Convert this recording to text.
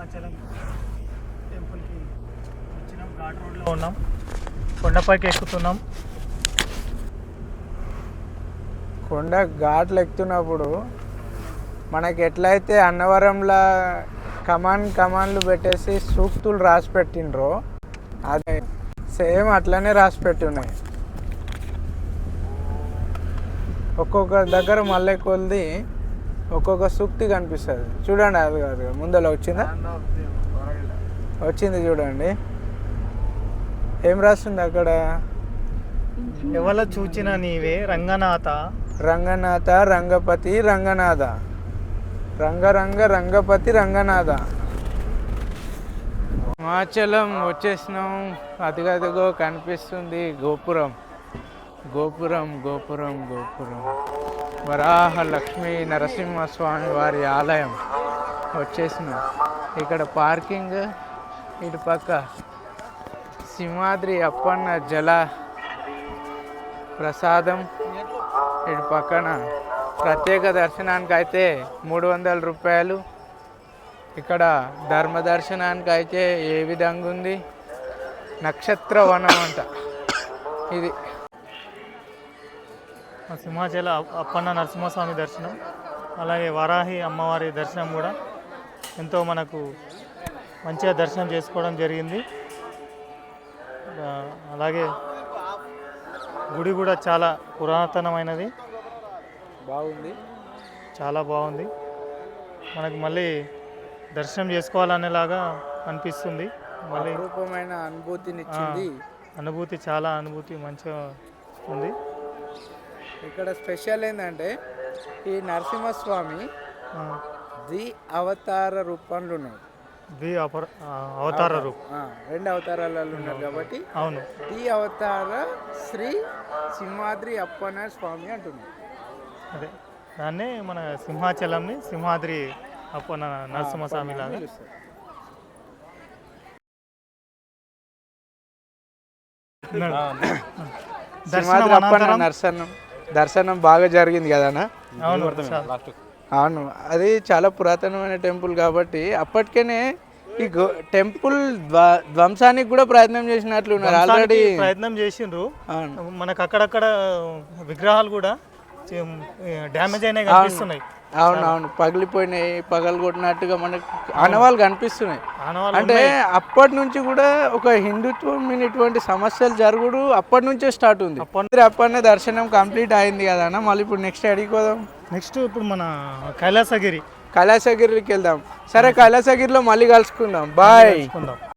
సింహాచలం టెంపుల్కి వచ్చినాం. ఘాట్ రోడ్లో ఉన్నాం, కొండపైకి ఎక్కుతున్నాం. కొండ ఘాట్లు ఎక్కుతున్నప్పుడు మనకి ఎట్లయితే అన్నవరంలో కమాన్లు పెట్టేసి సూక్తులు రాసి పెట్టిండ్రో అదే సేమ్ అట్లనే రాసి పెట్టున్నాయి. ఒక్కొక్క దగ్గర మళ్ళీ కొలిది ఒక్కొక్క సూక్తి కనిపిస్తుంది. చూడండి, అది కాదు ముందర వచ్చింది చూడండి, ఏం రాస్తుంది అక్కడ? ఎవల చూచిన నీవే రంగనాథ, రంగనాథ రంగపతి రంగనాథ, రంగపతి రంగనాథ. హిమాచలం వచ్చేసినాం. అదిగదిగో కనిపిస్తుంది గోపురం. వరాహ లక్ష్మీ నరసింహస్వామి వారి ఆలయం వచ్చేసినాం. ఇక్కడ పార్కింగ్, ఇటు పక్క సింహాద్రి అప్పన్న జల ప్రసాదం, ఇటు పక్కన ప్రత్యేక దర్శనానికి అయితే 300 రూపాయలు. ఇక్కడ ధర్మ దర్శనానికి అయితే ఏ విధంగా ఉంది, నక్షత్ర వనం అంట ఇది. సింహాచల అప్పన్న నరసింహస్వామి దర్శనం, అలాగే వరాహి అమ్మవారి దర్శనం కూడా ఎంతో మనకు మంచిగా దర్శనం చేసుకోవడం జరిగింది. అలాగే గుడి కూడా చాలా పురాతనమైనది, బాగుంది, చాలా బాగుంది. మనకు మళ్ళీ దర్శనం చేసుకోవాలనేలాగా అనిపిస్తుంది. మళ్ళీ రూపమైన అనుభూతినిచ్చింది. అనుభూతి మంచిగా ఉంది. ఇక్కడ స్పెషల్ ఏంటంటే ఈ నరసింహస్వామి అవతార రూపంలో ఉన్నాడు. అవతార రూపం 2 అవతారాలలో ఉన్నారు కాబట్టి అవును, అవతార శ్రీ సింహాద్రి అప్పన్న స్వామి అంటున్నారు. అదే దాన్నే మన సింహాచలంని సింహాద్రి అప్పన్న నరసింహస్వామి లాగా. దర్శనం బాగా జరిగింది కదా. అవును, అది చాలా పురాతనమైన టెంపుల్ కాబట్టి అప్పటికేనే ఈ టెంపుల్ ధ్వంసానికి కూడా ప్రయత్నం చేసినట్లు ఉన్నారు. ఆల్రెడీ ప్రయత్నం చేసిండ్రు. మనకు అక్కడక్కడ విగ్రహాలు కూడా డ్యామేజ్ అయినాయి కనిపిస్తున్నాయి. అవునవును, పగిలిపోయినాయి, పగలగొట్టినట్టుగా మనకు ఆనవాళ్ళు కనిపిస్తున్నాయి. అంటే అప్పటి నుంచి కూడా ఒక హిందుత్వం ఇటువంటి సమస్యలు జరుగుడు అప్పటి నుంచే స్టార్ట్ ఉంది. అప్పటి దర్శనం కంప్లీట్ అయింది కదా అన్న. మళ్ళీ ఇప్పుడు నెక్స్ట్ అడిగి పోదాం. నెక్స్ట్ ఇప్పుడు మన కైలాసగిరికి వెళ్దాం. సరే, కైలాసగిరిలో మళ్ళీ కలుసుకుందాం. బాయ్.